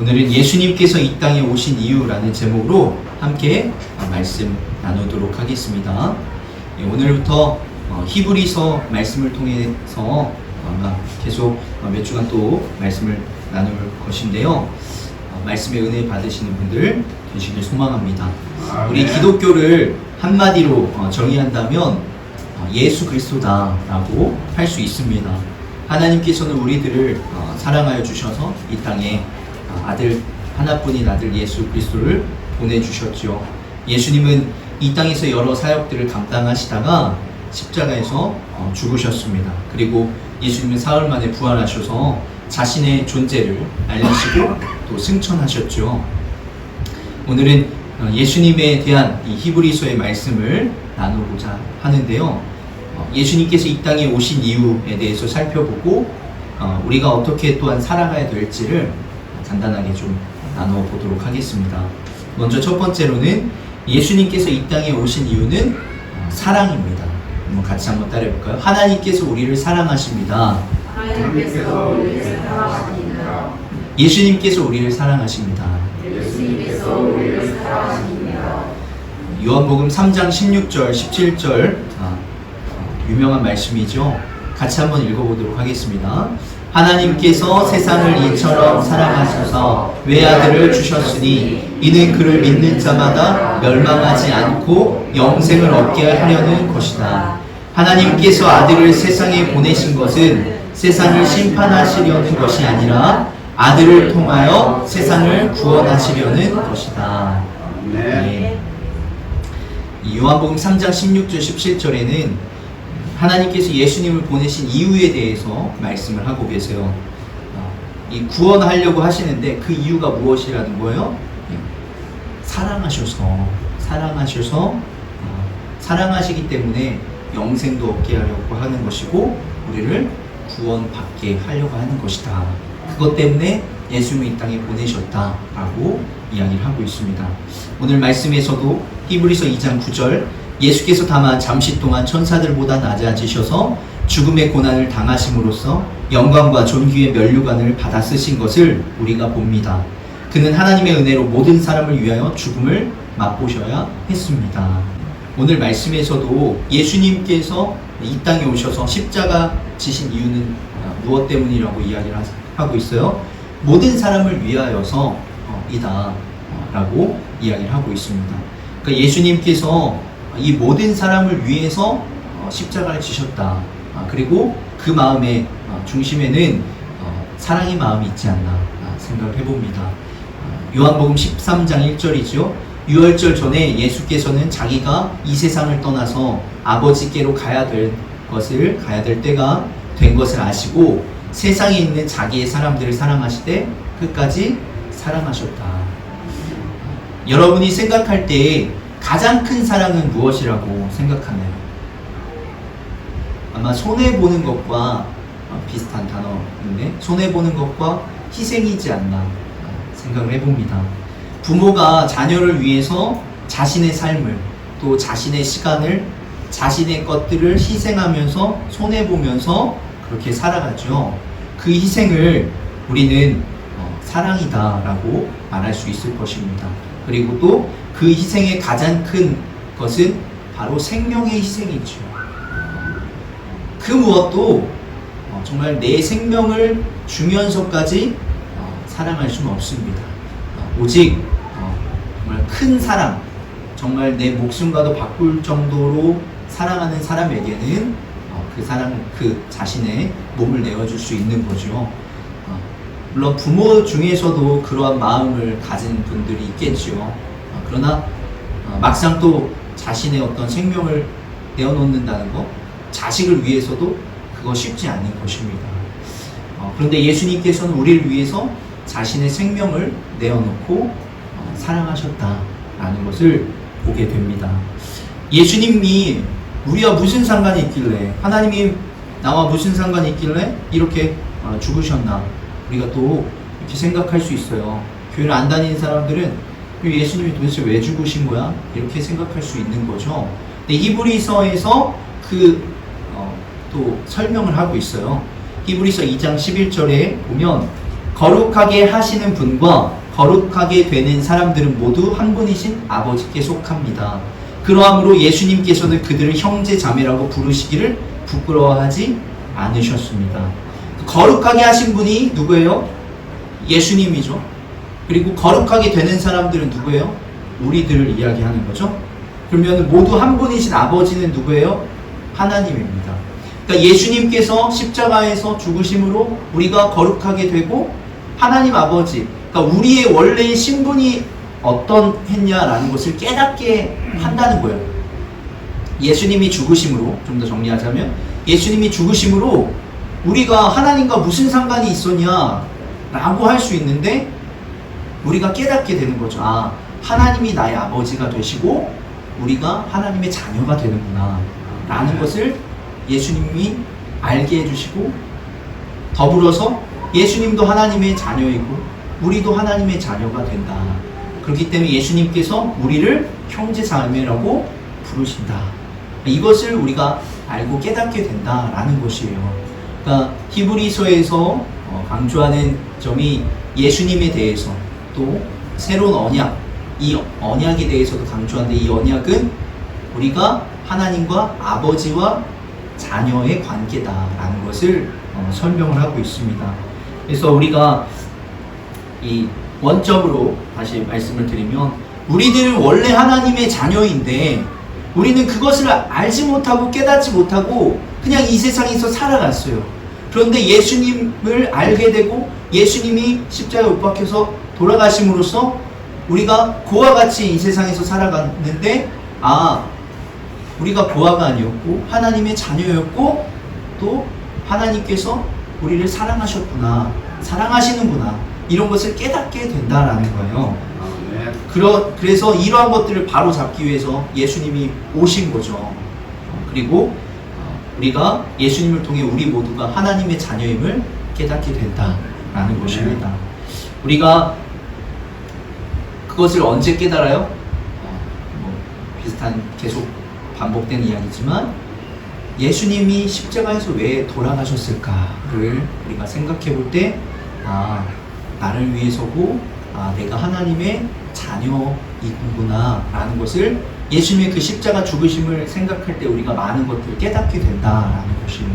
오늘은 예수님께서 이 땅에 오신 이유라는 제목으로 함께 말씀 나누도록 하겠습니다. 오늘부터 히브리서 말씀을 통해서 아마 계속 몇 주간 또 말씀을 나눌 것인데요. 말씀의 은혜 받으시는 분들 되시길 소망합니다. 우리 기독교를 한마디로 정의한다면 예수 그리스도다라고 할 수 있습니다. 하나님께서는 우리들을 사랑하여 주셔서 이 땅에 아들 하나뿐인 아들 예수 그리스도를 보내주셨죠. 예수님은 이 땅에서 여러 사역들을 감당하시다가 십자가에서 죽으셨습니다. 그리고 예수님은 사흘 만에 부활하셔서 자신의 존재를 알리시고 또 승천하셨죠. 오늘은 예수님에 대한 이 히브리서의 말씀을 나누고자 하는데요. 예수님께서 이 땅에 오신 이유에 대해서 살펴보고 우리가 어떻게 또한 살아가야 될지를 간단하게 좀 나눠보도록 하겠습니다. 먼저 첫 번째로는 예수님께서 이 땅에 오신 이유는 사랑입니다. 같이 한번 따라해볼까요? 하나님께서 우리를 사랑하십니다. 하나님께서 우리를 사랑하십니다. 예수님께서 우리를 사랑하십니다. 예수님께서 우리를 사랑하십니다. 요한복음 3장 16절, 17절 유명한 말씀이죠. 같이 한번 읽어보도록 하겠습니다. 하나님께서 세상을 이처럼 사랑하셔서 외아들을 주셨으니 이는 그를 믿는 자마다 멸망하지 않고 영생을 얻게 하려는 것이다. 하나님께서 아들을 세상에 보내신 것은 세상을 심판하시려는 것이 아니라 아들을 통하여 세상을 구원하시려는 것이다. 네. 요한복음 3장 16절 17절에는 하나님께서 예수님을 보내신 이유에 대해서 말씀을 하고 계세요. 이 구원하려고 하시는데 그 이유가 무엇이라는 거예요? 사랑하시기 때문에 영생도 얻게 하려고 하는 것이고 우리를 구원받게 하려고 하는 것이다. 그것 때문에 예수님을 이 땅에 보내셨다라고 이야기를 하고 있습니다. 오늘 말씀에서도 히브리서 2장 9절 예수께서 다만 잠시 동안 천사들보다 낮아지셔서 죽음의 고난을 당하심으로써 영광과 존귀의 면류관을 받아 쓰신 것을 우리가 봅니다. 그는 하나님의 은혜로 모든 사람을 위하여 죽음을 맛보셔야 했습니다. 오늘 말씀에서도 예수님께서 이 땅에 오셔서 십자가 지신 이유는 무엇 때문이라고 이야기를 하고 있어요. 모든 사람을 위하여서 이다 라고 이야기를 하고 있습니다. 그러니까 예수님께서 이 모든 사람을 위해서 십자가를 지셨다. 그리고 그 마음의 중심에는 사랑의 마음이 있지 않나 생각을 해봅니다. 요한복음 13장 1절이죠. 유월절 전에 예수께서는 자기가 이 세상을 떠나서 아버지께로 가야 될 때가 된 것을 아시고 세상에 있는 자기의 사람들을 사랑하시되 끝까지 사랑하셨다. 여러분이 생각할 때 가장 큰 사랑은 무엇이라고 생각하나요? 아마 손해보는 것과 비슷한 단어인데 손해보는 것과 희생이지 않나 생각을 해봅니다. 부모가 자녀를 위해서 자신의 삶을 또 자신의 시간을 자신의 것들을 희생하면서 손해보면서 그렇게 살아가죠. 그 희생을 우리는 사랑이다 라고 말할 수 있을 것입니다. 그리고 또 그 희생의 가장 큰 것은 바로 생명의 희생이죠. 그 무엇도 정말 내 생명을 주면서까지 사랑할 수는 없습니다. 오직 정말 큰 사랑, 정말 내 목숨과도 바꿀 정도로 사랑하는 사람에게는 그 자신의 몸을 내어줄 수 있는 거죠. 물론 부모 중에서도 그러한 마음을 가진 분들이 있겠죠. 그러나 막상 또 자신의 어떤 생명을 내어놓는다는 것, 자식을 위해서도 그거 쉽지 않은 것입니다. 그런데 예수님께서는 우리를 위해서 자신의 생명을 내어놓고 사랑하셨다라는 것을 보게 됩니다. 예수님이 우리와 무슨 상관이 있길래, 하나님이 나와 무슨 상관이 있길래 이렇게 죽으셨나, 우리가 또 이렇게 생각할 수 있어요. 교회를 안 다니는 사람들은 예수님이 도대체 왜 죽으신 거야? 이렇게 생각할 수 있는 거죠. 근데 히브리서에서 또 설명을 하고 있어요. 히브리서 2장 11절에 보면 거룩하게 하시는 분과 거룩하게 되는 사람들은 모두 한 분이신 아버지께 속합니다. 그러함으로 예수님께서는 그들을 형제 자매라고 부르시기를 부끄러워하지 않으셨습니다. 거룩하게 하신 분이 누구예요? 예수님이죠. 그리고 거룩하게 되는 사람들은 누구예요? 우리들을 이야기하는 거죠. 그러면 모두 한 분이신 아버지는 누구예요? 하나님입니다. 그러니까 예수님께서 십자가에서 죽으심으로 우리가 거룩하게 되고 하나님 아버지, 그러니까 우리의 원래의 신분이 어떠했냐라는 것을 깨닫게 한다는 거예요. 예수님이 죽으심으로, 좀 더 정리하자면 예수님이 죽으심으로 우리가 하나님과 무슨 상관이 있었냐 라고 할 수 있는데 우리가 깨닫게 되는 거죠. 아, 하나님이 나의 아버지가 되시고 우리가 하나님의 자녀가 되는구나 라는 것을 예수님이 알게 해주시고, 더불어서 예수님도 하나님의 자녀이고 우리도 하나님의 자녀가 된다. 그렇기 때문에 예수님께서 우리를 형제 자매라고 부르신다. 이것을 우리가 알고 깨닫게 된다라는 것이에요. 그러니까 히브리서에서 강조하는 점이 예수님에 대해서, 또 새로운 언약, 이 언약에 대해서도 강조하는데, 이 언약은 우리가 하나님과 아버지와 자녀의 관계다라는 것을 설명을 하고 있습니다. 그래서 우리가 이 원점으로 다시 말씀을 드리면, 우리들은 원래 하나님의 자녀인데 우리는 그것을 알지 못하고 깨닫지 못하고 그냥 이 세상에서 살아갔어요. 그런데 예수님을 알게 되고 예수님이 십자가에 못 박혀서 돌아가심으로써 우리가 그와 같이 이 세상에서 살아갔는데, 아, 우리가 고아가 아니었고 하나님의 자녀였고 또 하나님께서 우리를 사랑하셨구나, 사랑하시는구나, 이런 것을 깨닫게 된다라는 거예요. 그래서 이러한 것들을 바로 잡기 위해서 예수님이 오신 거죠. 그리고 우리가 예수님을 통해 우리 모두가 하나님의 자녀임을 깨닫게 된다라는 것입니다. 우리가 그것을 언제 깨달아요? 비슷한 계속 반복되는 이야기지만, 예수님이 십자가에서 왜 돌아가셨을까를 우리가 생각해 볼 때, 아, 나를 위해서고, 아, 내가 하나님의 자녀이구나 라는 것을, 예수님의 그 십자가 죽으심을 생각할 때 우리가 많은 것들을 깨닫게 된다라는 것이에요.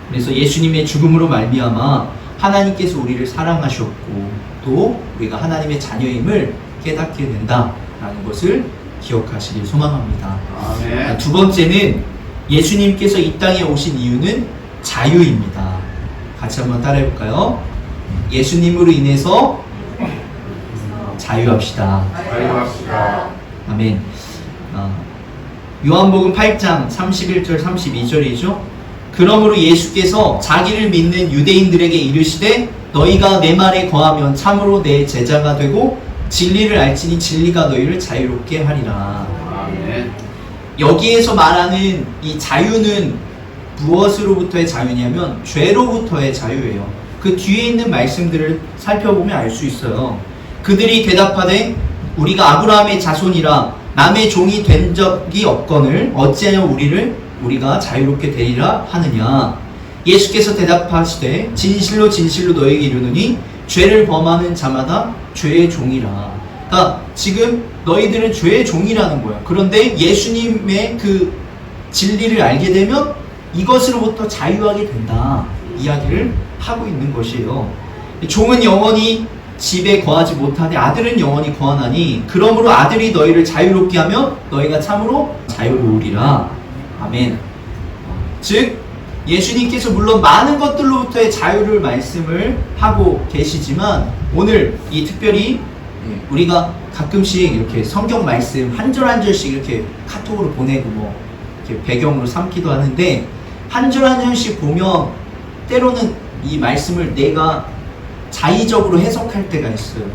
그래서 예수님의 죽음으로 말미암아 하나님께서 우리를 사랑하셨고 또 우리가 하나님의 자녀임을 깨닫게 된다라는 것을 기억하시길 소망합니다. 아멘. 두 번째는 예수님께서 이 땅에 오신 이유는 자유입니다. 같이 한번 따라해볼까요? 예수님으로 인해서 자유합시다. 자유합시다. 아멘. 요한복음 8장 31절 32절이죠. 그러므로 예수께서 자기를 믿는 유대인들에게 이르시되 너희가 내 말에 거하면 참으로 내 제자가 되고 진리를 알지니 진리가 너희를 자유롭게 하리라. 아멘. 여기에서 말하는 이 자유는 무엇으로부터의 자유냐면 죄로부터의 자유예요. 그 뒤에 있는 말씀들을 살펴보면 알 수 있어요. 그들이 대답하되 우리가 아브라함의 자손이라 남의 종이 된 적이 없거늘 어찌하여 우리가 자유롭게 되리라 하느냐. 예수께서 대답하시되 진실로 진실로 너희에게 이르노니 죄를 범하는 자마다 죄의 종이라. 그러니까 지금 너희들은 죄의 종이라는 거예요. 그런데 예수님의 그 진리를 알게 되면 이것으로부터 자유하게 된다 이야기를 하고 있는 것이에요. 종은 영원히 집에 거하지 못하되 아들은 영원히 거하나니 그러므로 아들이 너희를 자유롭게 하면 너희가 참으로 자유로우리라. 아멘. 즉 예수님께서 물론 많은 것들로부터의 자유를 말씀을 하고 계시지만, 오늘 이 특별히 우리가 가끔씩 이렇게 성경 말씀 한 절 한 절씩 이렇게 카톡으로 보내고 뭐 이렇게 배경으로 삼기도 하는데, 한 절 한 절씩 보면 때로는 이 말씀을 내가 자의적으로 해석할 때가 있어요.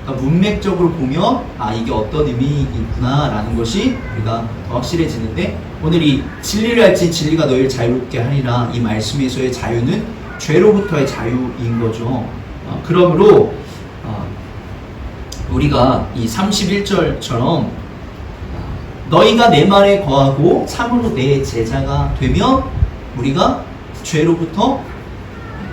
그러니까 문맥적으로 보면 아, 이게 어떤 의미이구나 라는 것이 우리가 더 확실해지는데, 오늘 이 진리를 알지 진리가 너희를 자유롭게 하리라, 이 말씀에서의 자유는 죄로부터의 자유인 거죠. 그러므로 우리가 이 31절처럼 너희가 내 말에 거하고 참으로 내 제자가 되면 우리가 죄로부터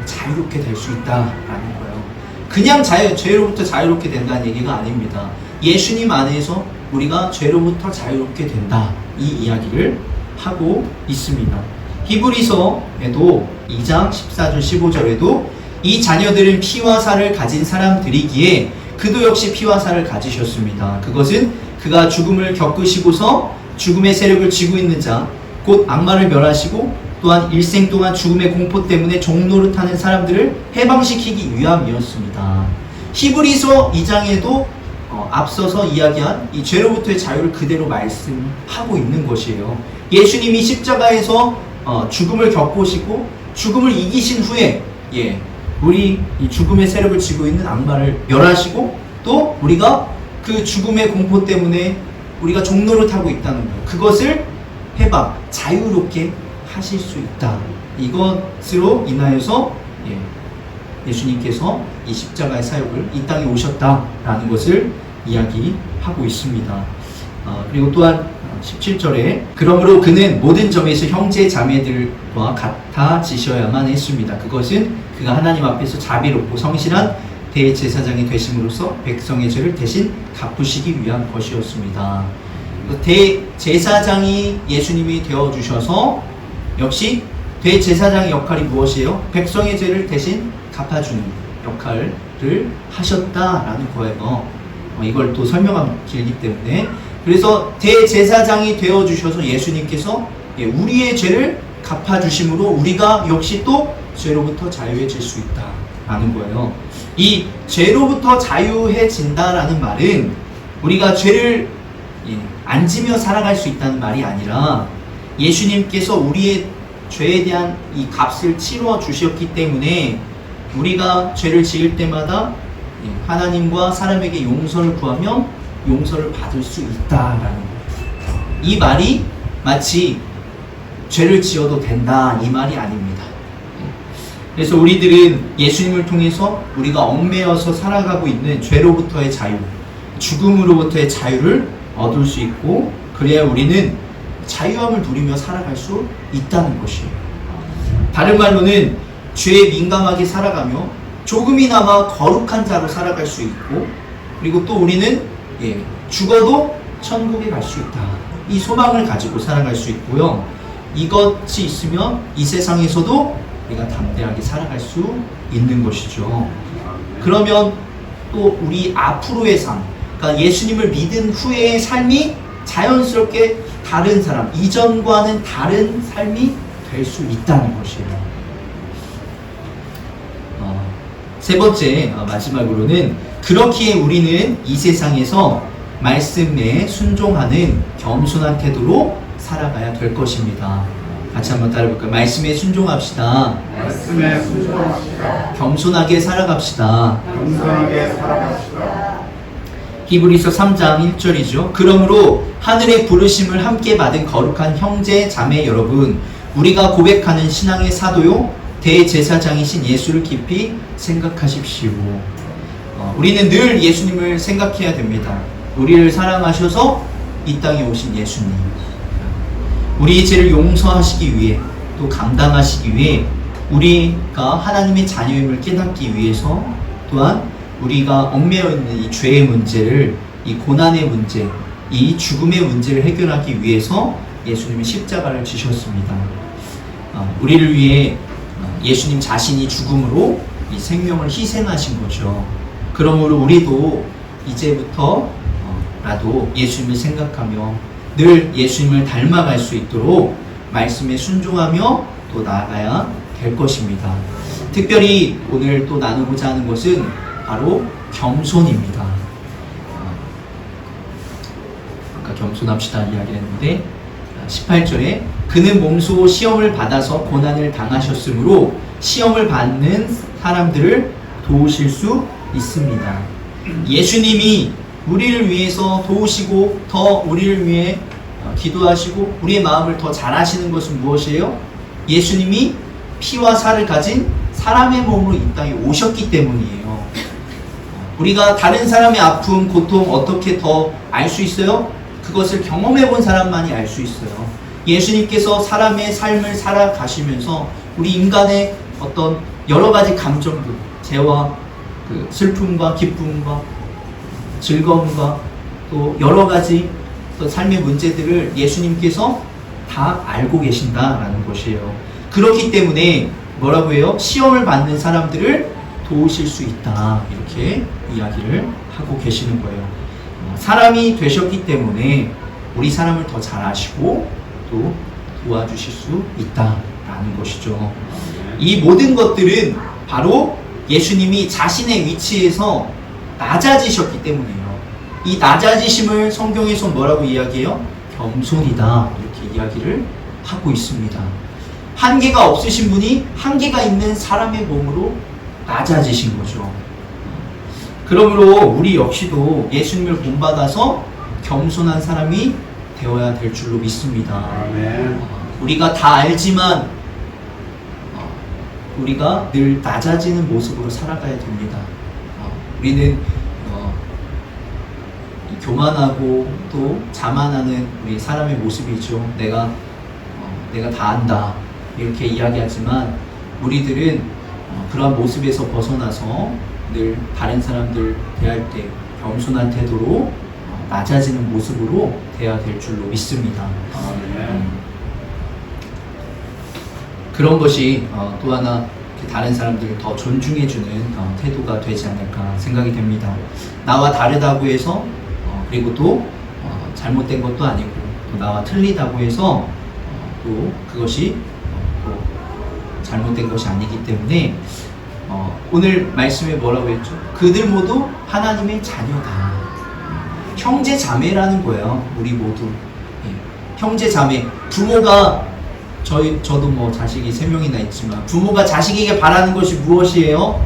자유롭게 될 수 있다라는 거예요. 그냥 죄로부터 자유롭게 된다는 얘기가 아닙니다. 예수님 안에서 우리가 죄로부터 자유롭게 된다. 이 이야기를 하고 있습니다. 히브리서에도 2장 14절 15절에도 이 자녀들은 피와 살을 가진 사람들이기에 그도 역시 피와 살을 가지셨습니다. 그것은 그가 죽음을 겪으시고서 죽음의 세력을 쥐고 있는 자, 곧 악마를 멸하시고 또한 일생 동안 죽음의 공포 때문에 종노릇하는 사람들을 해방시키기 위함이었습니다. 히브리서 2장에도 앞서서 이야기한 이 죄로부터의 자유를 그대로 말씀하고 있는 것이에요. 예수님이 십자가에서 죽음을 겪으시고 죽음을 이기신 후에 우리 이 죽음의 세력을 쥐고 있는 악마를 멸하시고 또 우리가 그 죽음의 공포 때문에 우리가 종노릇하고 있다는 거예요. 그것을 해방, 자유롭게 하실 수 있다. 이것으로 인하여서 예수님께서 이 십자가의 사역을 이 땅에 오셨다라는 것을 이야기하고 있습니다. 그리고 또한 17절에 그러므로 그는 모든 점에서 형제 자매들과 같아지셔야만 했습니다. 그것은 그가 하나님 앞에서 자비롭고 성실한 대제사장이 되심으로써 백성의 죄를 대신 갚으시기 위한 것이었습니다. 대제사장이 예수님이 되어주셔서 역시 대제사장의 역할이 무엇이에요? 백성의 죄를 대신 갚아주는 역할을 하셨다라는 거예요. 이걸 또 설명하기 길기 때문에 그래서 대제사장이 되어주셔서 예수님께서 우리의 죄를 갚아주심으로 우리가 역시 또 죄로부터 자유해질 수 있다라는 거예요. 이 죄로부터 자유해진다라는 말은 우리가 죄를 안 지며 살아갈 수 있다는 말이 아니라 예수님께서 우리의 죄에 대한 이 값을 치러 주셨기 때문에 우리가 죄를 지을 때마다 하나님과 사람에게 용서를 구하면 용서를 받을 수 있다라는 거예요. 이 말이 마치 죄를 지어도 된다 이 말이 아닙니다. 그래서 우리들은 예수님을 통해서 우리가 얽매여서 살아가고 있는 죄로부터의 자유, 죽음으로부터의 자유를 얻을 수 있고 그래야 우리는 자유함을 누리며 살아갈 수 있다는 것이에요. 다른 말로는 죄에 민감하게 살아가며 조금이나마 거룩한 자로 살아갈 수 있고 그리고 또 우리는 죽어도 천국에 갈 수 있다. 이 소망을 가지고 살아갈 수 있고요. 이것이 있으면 이 세상에서도 우리가 담대하게 살아갈 수 있는 것이죠. 그러면 또 우리 앞으로의 삶, 그러니까 예수님을 믿은 후의 삶이 자연스럽게 다른 사람, 이전과는 다른 삶이 될 수 있다는 것이에요. 세 번째, 마지막으로는 그렇기에 우리는 이 세상에서 말씀에 순종하는 겸손한 태도로 살아가야 될 것입니다. 같이 한번 따라해볼까요? 말씀에 순종합시다. 말씀에 순종합시다. 겸손하게 살아갑시다. 겸손하게 살아갑시다. 히브리서 3장 1절이죠. 그러므로 하늘의 부르심을 함께 받은 거룩한 형제 자매 여러분, 우리가 고백하는 신앙의 사도요 대제사장이신 예수를 깊이 생각하십시오. 우리는 늘 예수님을 생각해야 됩니다. 우리를 사랑하셔서 이 땅에 오신 예수님, 우리의 죄를 용서하시기 위해 또 감당하시기 위해 우리가 하나님의 자녀임을 깨닫기 위해서 또한 우리가 얽매여 있는 이 죄의 문제를, 이 고난의 문제, 이 죽음의 문제를 해결하기 위해서 예수님이 십자가를 지셨습니다. 우리를 위해 예수님 자신이 죽음으로 이 생명을 희생하신 거죠. 그러므로 우리도 이제부터 나도 예수님을 생각하며 늘 예수님을 닮아갈 수 있도록 말씀에 순종하며 또 나아가야 될 것입니다. 특별히 오늘 또 나누고자 하는 것은 바로 겸손입니다. 아까 겸손합시다 이야기를 했는데 18절에 그는 몸소 시험을 받아서 고난을 당하셨으므로 시험을 받는 사람들을 도우실 수 있습니다. 예수님이 우리를 위해서 도우시고 더 우리를 위해 기도하시고 우리의 마음을 더 잘하시는 것은 무엇이에요? 예수님이 피와 살을 가진 사람의 몸으로 이 땅에 오셨기 때문이에요. 우리가 다른 사람의 아픔, 고통 어떻게 더 알 수 있어요? 그것을 경험해 본 사람만이 알 수 있어요. 예수님께서 사람의 삶을 살아가시면서 우리 인간의 어떤 여러 가지 감정들, 죄와 그 슬픔과 기쁨과 즐거움과 또 여러 가지 또 삶의 문제들을 예수님께서 다 알고 계신다라는 것이에요. 그렇기 때문에 뭐라고 해요? 시험을 받는 사람들을 도우실 수 있다. 이렇게 이야기를 하고 계시는 거예요. 사람이 되셨기 때문에 우리 사람을 더 잘 아시고 또 도와주실 수 있다라는 것이죠. 이 모든 것들은 바로 예수님이 자신의 위치에서 낮아지셨기 때문이에요. 이 낮아지심을 성경에서 뭐라고 이야기해요? 겸손이다. 이렇게 이야기를 하고 있습니다. 한계가 없으신 분이 한계가 있는 사람의 몸으로 낮아지신 거죠. 그러므로 우리 역시도 예수님을 본받아서 겸손한 사람이 되어야 될 줄로 믿습니다. 아멘. 우리가 다 알지만 우리가 늘 낮아지는 모습으로 살아가야 됩니다. 우리는 교만하고 또 자만하는 우리 사람의 모습이죠. 내가 다 안다 이렇게 이야기하지만 우리들은 그러한 모습에서 벗어나서 늘 다른 사람들 대할 때 겸손한 태도로 낮아지는 모습으로 돼야 될 줄로 믿습니다. 아멘. 그런 것이 또 하나 다른 사람들을 더 존중해주는 태도가 되지 않을까 생각이 됩니다. 나와 다르다고 해서 그리고 또 잘못된 것도 아니고 또 나와 틀리다고 해서 또 그것이 또 잘못된 것이 아니기 때문에 오늘 말씀에 뭐라고 했죠? 그들 모두 하나님의 자녀다. 형제 자매라는 거예요. 우리 모두 형제 자매. 부모가 저도 뭐 자식이 3명이나 있지만 부모가 자식에게 바라는 것이 무엇이에요?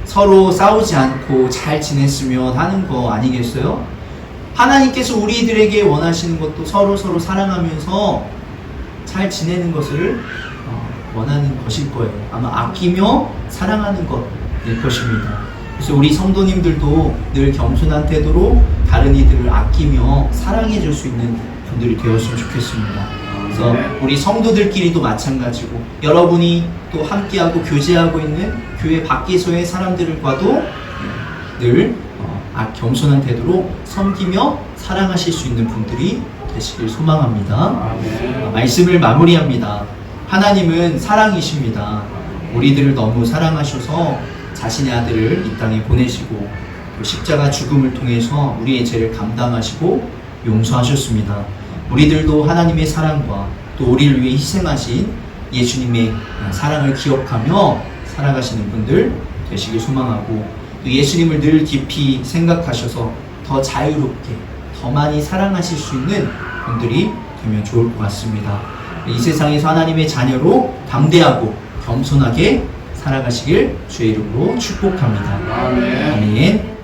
서로 싸우지 않고 잘 지냈으면 하는 거 아니겠어요? 하나님께서 우리들에게 원하시는 것도 서로 사랑하면서 잘 지내는 것을 원하는 것일 거예요. 아마 아끼며 사랑하는 것일 것입니다. 그래서 우리 성도님들도 늘 겸손한 태도로 다른 이들을 아끼며 사랑해 줄 수 있는 분들이 되었으면 좋겠습니다. 그래서 우리 성도들끼리도 마찬가지고 여러분이 또 함께하고 교제하고 있는 교회 밖에서의 사람들과도 늘 겸손한 태도로 섬기며 사랑하실 수 있는 분들이 되시길 소망합니다. 말씀을 마무리합니다. 하나님은 사랑이십니다. 우리들을 너무 사랑하셔서 자신의 아들을 이 땅에 보내시고 또 십자가 죽음을 통해서 우리의 죄를 감당하시고 용서하셨습니다. 우리들도 하나님의 사랑과 또 우리를 위해 희생하신 예수님의 사랑을 기억하며 살아가시는 분들 되시길 소망하고 또 예수님을 늘 깊이 생각하셔서 더 자유롭게 더 많이 사랑하실 수 있는 분들이 되면 좋을 것 같습니다. 이 세상에서 하나님의 자녀로 담대하고 겸손하게 살아가시길 주의 이름으로 축복합니다. 아멘. 아멘.